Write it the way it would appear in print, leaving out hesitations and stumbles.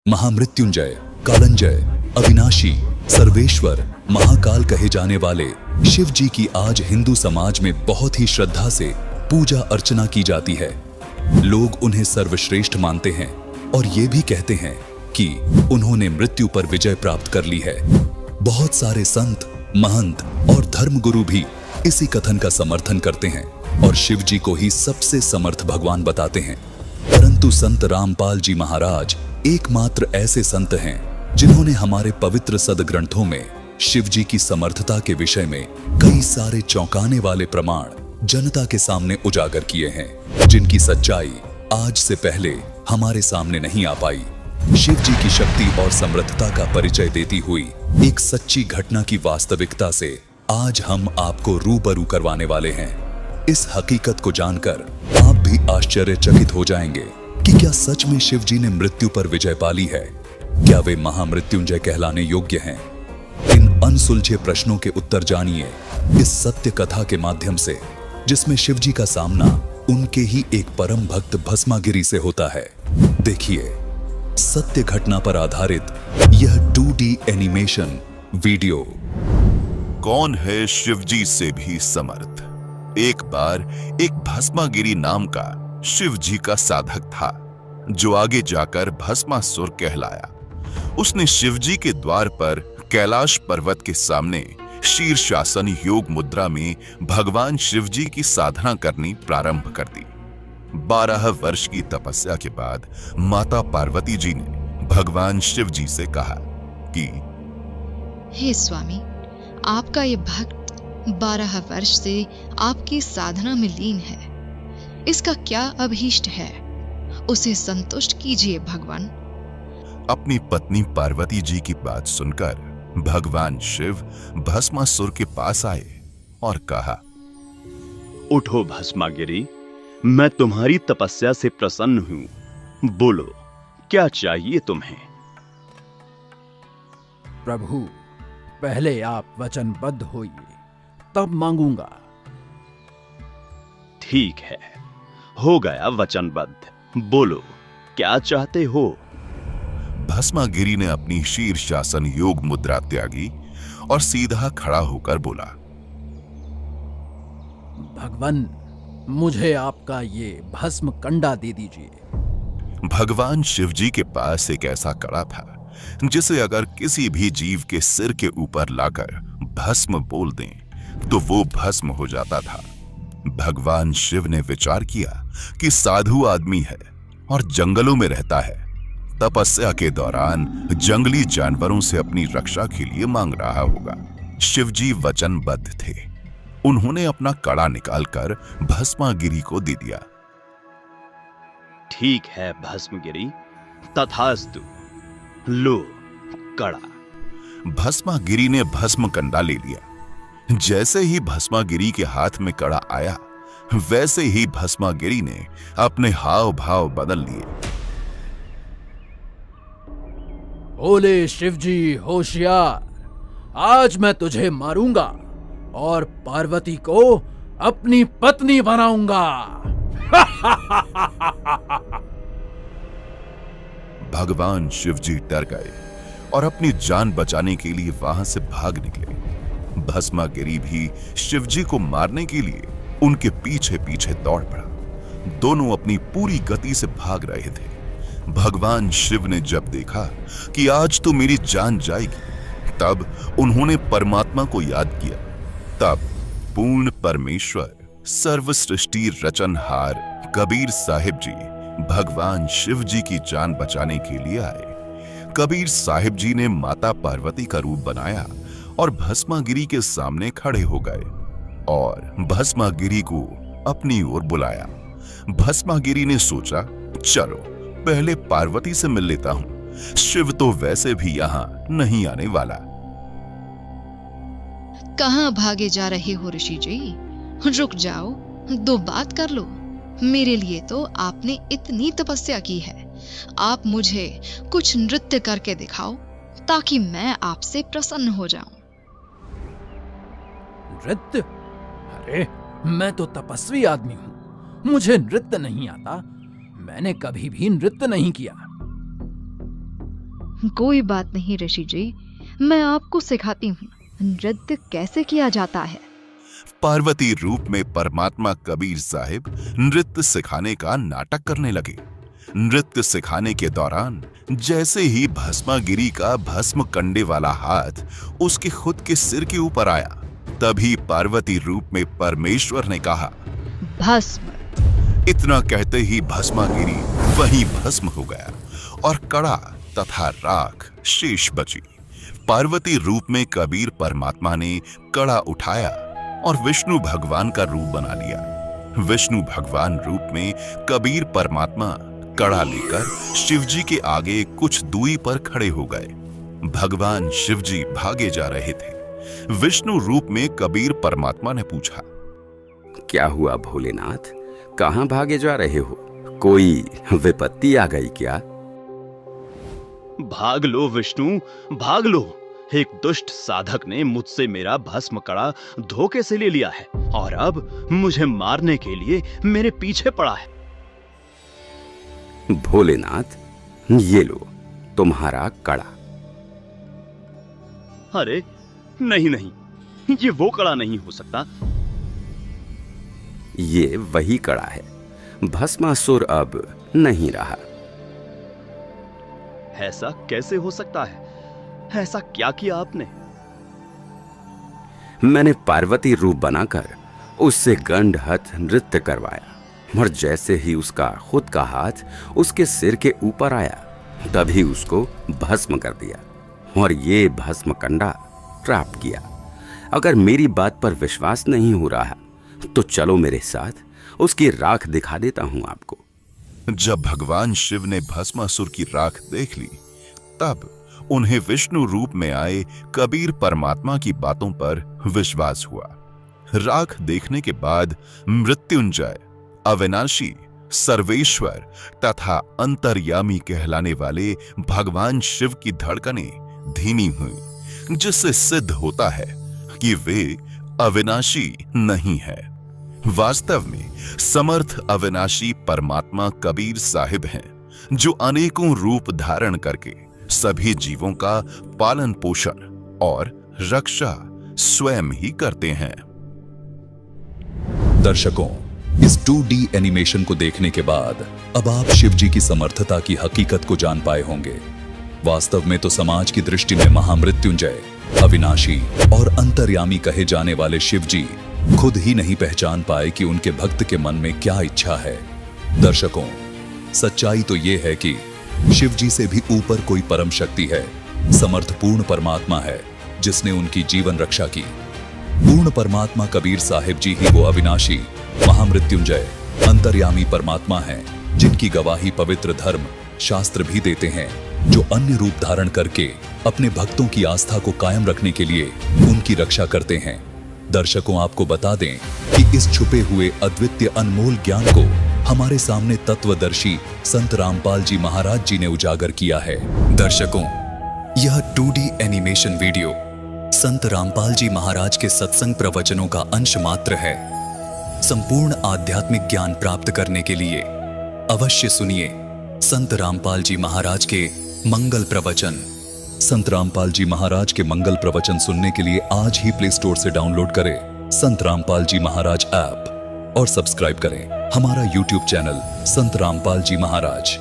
महामृत्युंजय, कालंजय, अविनाशी, सर्वेश्वर, महाकाल कहे जाने वाले शिव जी की आज हिंदू समाज में बहुत ही श्रद्धा से पूजा अर्चना की जाती है। लोग उन्हें सर्वश्रेष्ठ मानते हैं और ये भी कहते हैं कि उन्होंने मृत्यु पर विजय प्राप्त कर ली है। बहुत सारे संत, महंत और धर्मगुरु भी इसी कथन का समर्थन करते हैं और शिव जी को ही सबसे समर्थ भगवान बताते हैं। परंतु संत रामपाल जी महाराज एकमात्र ऐसे संत हैं जिन्होंने हमारे पवित्र सदग्रंथों में शिव जी की समर्थता के विषय में कई सारे चौंकाने वाले प्रमाण जनता के सामने उजागर किए हैं, जिनकी सच्चाई आज से पहले हमारे सामने नहीं आ पाई। शिव जी की शक्ति और समर्थता का परिचय देती हुई एक सच्ची घटना की वास्तविकता से आज हम आपको रूबरू करवाने वाले हैं। इस हकीकत को जानकर आप भी आश्चर्यचकित हो जाएंगे कि क्या सच में शिव जी ने मृत्यु पर विजय पाली है? क्या वे महामृत्युंजय कहलाने योग्य हैं? इन अनसुलझे प्रश्नों के उत्तर जानिए इस सत्य कथा के माध्यम से, जिसमें शिव जी का सामना उनके ही एक परम भक्त भस्मागिरी से होता है। देखिए सत्य घटना पर आधारित यह 2D एनिमेशन वीडियो। कौन है शिवजी से भी समर्थ? एक बार एक भस्मागिरी नाम का शिवजी का साधक था, जो आगे जाकर भस्मासुर कहलाया। उसने शिवजी के द्वार पर कैलाश पर्वत के सामने शीर्षासन योग मुद्रा में भगवान शिवजी की साधना करनी प्रारंभ कर दी। 12 वर्ष की तपस्या के बाद माता पार्वती जी ने भगवान शिवजी से कहा कि हे स्वामी, आपका ये भक्त 12 वर्ष से आपकी साधना में लीन है। इसका क्या अभीष्ट है? उसे संतुष्ट कीजिए भगवान। अपनी पत्नी पार्वती जी की बात सुनकर भगवान शिव भस्मासुर के पास आए और कहा, उठो भस्मागिरी, मैं तुम्हारी तपस्या से प्रसन्न हूं। बोलो, क्या चाहिए तुम्हें? प्रभु, पहले आप वचनबद्ध होइए, तब मांगूंगा। ठीक है, हो गया वचनबद्ध। बोलो, क्या चाहते हो? भस्मागिरी ने अपनी शीर्षासन योग मुद्रा त्यागी और सीधा खड़ा होकर बोला, भगवान, मुझे आपका ये भस्म कंडा दे दीजिए। भगवान शिवजी के पास एक ऐसा कड़ा था जिसे अगर किसी भी जीव के सिर के ऊपर लाकर भस्म बोल दें तो वो भस्म हो जाता था। भगवान शिव ने विचार किया कि साधु आदमी है और जंगलों में रहता है, तपस्या के दौरान जंगली जानवरों से अपनी रक्षा के लिए मांग रहा होगा। शिवजी वचनबद्ध थे। उन्होंने अपना कड़ा निकालकर भस्मागिरी को दे दिया। ठीक है भस्मगिरी, तथास्तु। लो कड़ा। भस्मागिरी ने भस्म कंडा ले लिया। जैसे ही भस्मागिरी के हाथ में कड़ा आया, वैसे ही भस्मागिरी ने अपने हाव भाव बदल लिए। बोले शिवजी होशियार, आज मैं तुझे मारूंगा और पार्वती को अपनी पत्नी बनाऊंगा। भगवान शिवजी डर गए और अपनी जान बचाने के लिए वहां से भाग निकले। भस्मागिरी भी शिवजी को मारने के लिए उनके पीछे पीछे दौड़ पड़ा। दोनों अपनी पूरी गति से भाग रहे थे। भगवान शिव ने जब देखा कि आज तो मेरी जान जाएगी, तब उन्होंने परमात्मा को याद किया। तब पूर्ण परमेश्वर, सर्व सृष्टि रचनहार कबीर साहिब जी भगवान शिव जी की जान बचाने के लिए आए। कबीर साहिब जी ने माता पार्वती का रूप बनाया और भस्मागिरी के सामने खड़े हो गए और भस्मागिरी को अपनी ओर बुलाया। भस्मागिरी ने सोचा, चलो पहले पार्वती से मिल लेता हूं, शिव तो वैसे भी यहां नहीं आने वाला। कहां भागे जा रहे हो ऋषि जी? रुक जाओ, दो बात कर लो। मेरे लिए तो आपने इतनी तपस्या की है, आप मुझे कुछ नृत्य करके दिखाओ ताकि मैं आपसे प्रसन्न हो जाऊं। नृत्य? अरे, मैं तो तपस्वी आदमी हूं, मुझे नृत्य नहीं आता। मैंने कभी भी नृत्य नहीं किया। कोई बात नहीं ऋषि जी, मैं आपको सिखाती हूँ नृत्य कैसे किया जाता है। पार्वती रूप में परमात्मा कबीर साहिब नृत्य सिखाने का नाटक करने लगे। नृत्य सिखाने के दौरान जैसे ही भस्मागिरी का भस्म कंडे वाला हाथ उसके खुद के सिर के ऊपर आया, तभी पार्वती रूप में परमेश्वर ने कहा, भस्म। इतना कहते ही भस्मागिरी वहीं भस्म हो गया और कड़ा तथा राख शेष बची। पार्वती रूप में कबीर परमात्मा ने कड़ा उठाया और विष्णु भगवान का रूप बना लिया। विष्णु भगवान रूप में कबीर परमात्मा कड़ा लेकर शिवजी के आगे कुछ दूरी पर खड़े हो गए। भगवान शिवजी भागे जा रहे थे। विष्णु रूप में कबीर परमात्मा ने पूछा, क्या हुआ भोलेनाथ, कहां भागे जा रहे हो? कोई विपत्ति आ गई क्या? भाग लो विष्णु, भाग लो। एक दुष्ट साधक ने मुझसे मेरा भस्म कड़ा धोखे से ले लिया है और अब मुझे मारने के लिए मेरे पीछे पड़ा है। भोलेनाथ, ये लो तुम्हारा कड़ा। अरे नहीं नहीं, ये वो कड़ा नहीं हो सकता। ये वही कड़ा है। भस्मासुर अब नहीं रहा। ऐसा कैसे हो सकता है? ऐसा क्या किया आपने? मैंने पार्वती रूप बनाकर उससे गंडहत नृत्य करवाया और जैसे ही उसका खुद का हाथ उसके सिर के ऊपर आया, तभी उसको भस्म कर दिया और ये भस्म कंडा प्राप्त किया। अगर मेरी बात पर विश्वास नहीं हो रहा तो चलो मेरे साथ, उसकी राख दिखा देता हूं आपको। जब भगवान शिव ने भस्मासुर की राख देख ली, तब उन्हें विष्णु रूप में आए कबीर परमात्मा की बातों पर विश्वास हुआ। राख देखने के बाद मृत्युंजय, अविनाशी, सर्वेश्वर तथा अंतर्यामी कहलाने वाले भगवान शिव की धड़कनें धीमी हुई, जिससे सिद्ध होता है कि वे अविनाशी नहीं है। वास्तव में समर्थ अविनाशी परमात्मा कबीर साहिब हैं, जो अनेकों रूप धारण करके सभी जीवों का पालन पोषण और रक्षा स्वयं ही करते हैं। दर्शकों, इस 2D एनिमेशन को देखने के बाद अब आप शिवजी की समर्थता की हकीकत को जान पाए होंगे। वास्तव में तो समाज की दृष्टि में महामृत्युंजय, अविनाशी और अंतर्यामी कहे जाने वाले शिवजी खुद ही नहीं पहचान पाए कि उनके भक्त के मन में क्या इच्छा है। दर्शकों, सच्चाई तो यह है कि शिवजी से भी ऊपर कोई परम शक्ति है, समर्थपूर्ण परमात्मा है, जिसने उनकी जीवन रक्षा की। पूर्ण परमात्मा कबीर साहिब जी ही वो अविनाशी, महामृत्युंजय, अंतर्यामी परमात्मा हैं, जिनकी गवाही पवित्र धर्म शास्त्र भी देते हैं, जो अन्य रूप धारण करके अपने भक्तों की आस्था को कायम रखने के लिए उनकी रक्षा करते हैं। दर्शकों, आपको बता दें कि इस छुपे हुए अद्वितीय अनमोल ज्ञान को हमारे सामने तत्वदर्शी संत रामपाल जी महाराज जी ने उजागर किया है। दर्शकों, यह 2D एनिमेशन वीडियो संत रामपाल जी महाराज के सत्संग प्रवचनों का अंश मात्र है। संपूर्ण आध्यात्मिक ज्ञान प्राप्त करने के लिए अवश्य सुनिए संत रामपाल जी महाराज के मंगल प्रवचन। संत रामपाल जी महाराज के मंगल प्रवचन सुनने के लिए आज ही प्ले स्टोर से डाउनलोड करें संत रामपाल जी महाराज ऐप और सब्सक्राइब करें हमारा YouTube चैनल संत रामपाल जी महाराज।